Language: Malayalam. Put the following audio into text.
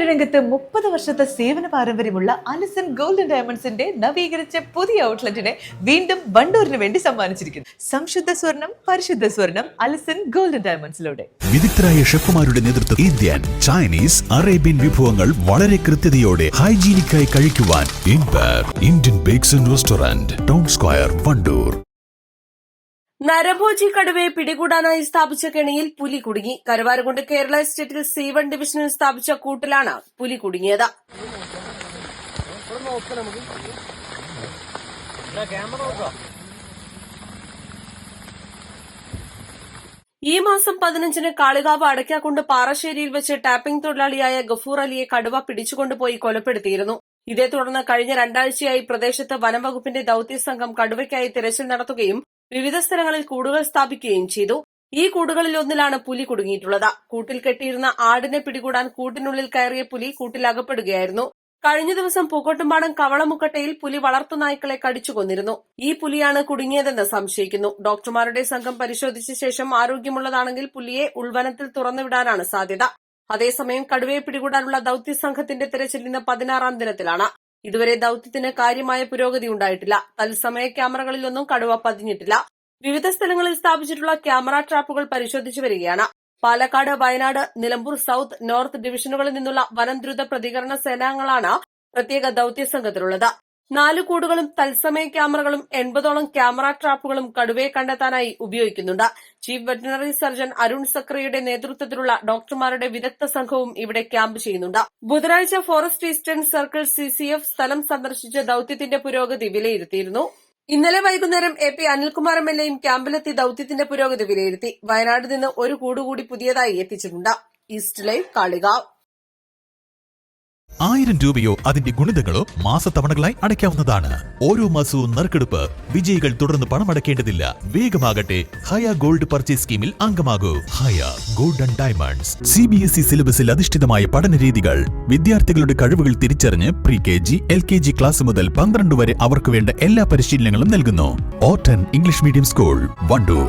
രംഗത്ത് 30 വർഷത്തെ സേവന പാരമ്പര്യമുള്ള അലിസൺ ഗോൾഡ് ആൻഡ് ഡയമണ്ട്സിന്റെ നവീകരിച്ച പുതിയ ഔട്ട്ലെറ്റിനെ വീണ്ടും വണ്ടൂരിന് വേണ്ടി സമ്മാനിച്ചിരിക്കുന്നു. സംശുദ്ധ സ്വർണം, പരിശുദ്ധ സ്വർണം, അലിസൺ ഗോൾഡ് ആൻഡ് ഡയമണ്ട്സിലൂടെ. വിദഗ്ധരായ ഷെഫുമാരുടെ നേതൃത്വത്തിൽ ഇന്ത്യൻ, ചൈനീസ്, അറേബ്യൻ വിഭവങ്ങൾ വളരെ കൃത്യതയോടെ ഹൈജീനിക്കായി കഴിക്കുവാൻ Indian Bakes and Restaurant, Town Square, Wandoor. നരഭോജി കടുവയെ പിടികൂടാനായി സ്ഥാപിച്ച കെണിയിൽ പുലി കുടുങ്ങി. കരുവാരകുണ്ട് കേരള എസ്റ്റേറ്റിൽ C1 ഡിവിഷനിൽ സ്ഥാപിച്ച കൂട്ടിലാണ് പുലി കുടുങ്ങിയത്. ഈ മാസം 15-ന് കാളികാവ് അടയ്ക്കാക്കുണ്ട് പാറശ്ശേരിയിൽ വെച്ച് ടാപ്പിംഗ് തൊഴിലാളിയായ ഗഫൂർ അലിയെ കടുവ പിടിച്ചുകൊണ്ടുപോയി കൊലപ്പെടുത്തിയിരുന്നു. ഇതേ തുടർന്ന് കഴിഞ്ഞ 2 ആഴ്ചയായി പ്രദേശത്ത് വനംവകുപ്പിന്റെ ദൌത്യസംഘം കടുവയ്ക്കായി തിരച്ചിൽ നടത്തുകയും വിവിധ സ്ഥലങ്ങളിൽ കൂടുകൾ സ്ഥാപിക്കുകയും ചെയ്തു. ഈ കൂടുകളിൽ ഒന്നിലാണ് പുലി കുടുങ്ങിയിട്ടുള്ളത്. കൂട്ടിൽ കെട്ടിയിരുന്ന ആടിനെ പിടികൂടാൻ കൂട്ടിനുള്ളിൽ കയറിയ പുലി കൂട്ടിൽ അകപ്പെടുകയായിരുന്നു. കഴിഞ്ഞ ദിവസം പൂക്കോട്ടുംപാടം കവളമുക്കട്ടയിൽ പുലി വളർത്തുനായ്ക്കളെ കടിച്ചുകൊന്നിരുന്നു. ഈ പുലിയാണ് കുടുങ്ങിയതെന്ന് സംശയിക്കുന്നു. ഡോക്ടർമാരുടെ സംഘം പരിശോധിച്ച ശേഷം ആരോഗ്യമുള്ളതാണെങ്കിൽ പുലിയെ ഉൾവനത്തിൽ തുറന്നുവിടാനാണ് സാധ്യത. അതേസമയം കടുവയെ പിടികൂടാനുള്ള ദൌത്യസംഘത്തിന്റെ തിരച്ചിൽ ഇന്ന് 16-ാം ദിനത്തിലാണ്. ഇതുവരെ ദൌത്യത്തിന് കാര്യമായ പുരോഗതി ഉണ്ടായിട്ടില്ല. തത്സമയ ക്യാമറകളിലൊന്നും കടുവ പതിഞ്ഞിട്ടില്ല. വിവിധ സ്ഥലങ്ങളിൽ സ്ഥാപിച്ചിട്ടുള്ള ക്യാമറ ട്രാപ്പുകൾ പരിശോധിച്ചു വരികയാണ്. പാലക്കാട്, വയനാട്, നിലമ്പൂർ സൌത്ത്, നോർത്ത് ഡിവിഷനുകളിൽ നിന്നുള്ള വനം ദ്രുത പ്രതികരണ സേനാംഗങ്ങളാണ് പ്രത്യേക ദൌത്യസംഘത്തിലുള്ളത്. 4 കൂടുകളും തത്സമയ ക്യാമറകളും 80ഓളം ക്യാമറ ട്രാപ്പുകളും കടുവയെ കണ്ടെത്താനായി ഉപയോഗിക്കുന്നുണ്ട്. ചീഫ് വെറ്ററിനറി സർജൻ അരുൺ സക്രിയുടെ നേതൃത്വത്തിലുള്ള ഡോക്ടർമാരുടെ വിദഗ്ധ സംഘവും ഇവിടെ ക്യാമ്പ് ചെയ്യുന്നുണ്ട്. ബുധനാഴ്ച ഫോറസ്റ്റ് ഈസ്റ്റേൺ സർക്കിൾ CCF സ്ഥലം സന്ദർശിച്ച് ദൌത്യത്തിന്റെ പുരോഗതി വിലയിരുത്തിയിരുന്നു. ഇന്നലെ വൈകുന്നേരം AP അനിൽകുമാർ MLAയും ക്യാമ്പിലെത്തി ദൌത്യത്തിന്റെ പുരോഗതി വിലയിരുത്തി. വയനാട് നിന്ന് ഒരു കൂടുകൂടി പുതിയതായി എത്തിച്ചിട്ടുണ്ട്. East live, Kalikavu. 1000 രൂപയോ അതിന്റെ ഗുണിതങ്ങളോ മാസത്തവണകളായി അടയ്ക്കാവുന്നതാണ്. ഓരോ മാസവും നറുക്കെടുപ്പ്. വിജയികൾ തുടർന്ന് പണമടയ്ക്കേണ്ടതില്ല. വേഗമാകട്ടെ, ഹയ ഗോൾഡ് പർച്ചേസ് സ്കീമിൽ അംഗമാകൂ. ഹയ ഗോൾഡ് ആൻഡ് ഡയമണ്ട്സ്. CBSE സിലബസിൽ അധിഷ്ഠിതമായ പഠന രീതികൾ. വിദ്യാർത്ഥികളുടെ കഴിവുകൾ തിരിച്ചറിഞ്ഞ് pre-KG, LKG ക്ലാസ് മുതൽ 12 വരെ അവർക്ക് വേണ്ട എല്ലാ പരിശീലനങ്ങളും നൽകുന്നു. ഓട്ടൻ ഇംഗ്ലീഷ് മീഡിയം സ്കൂൾ, വണ്ടൂർ.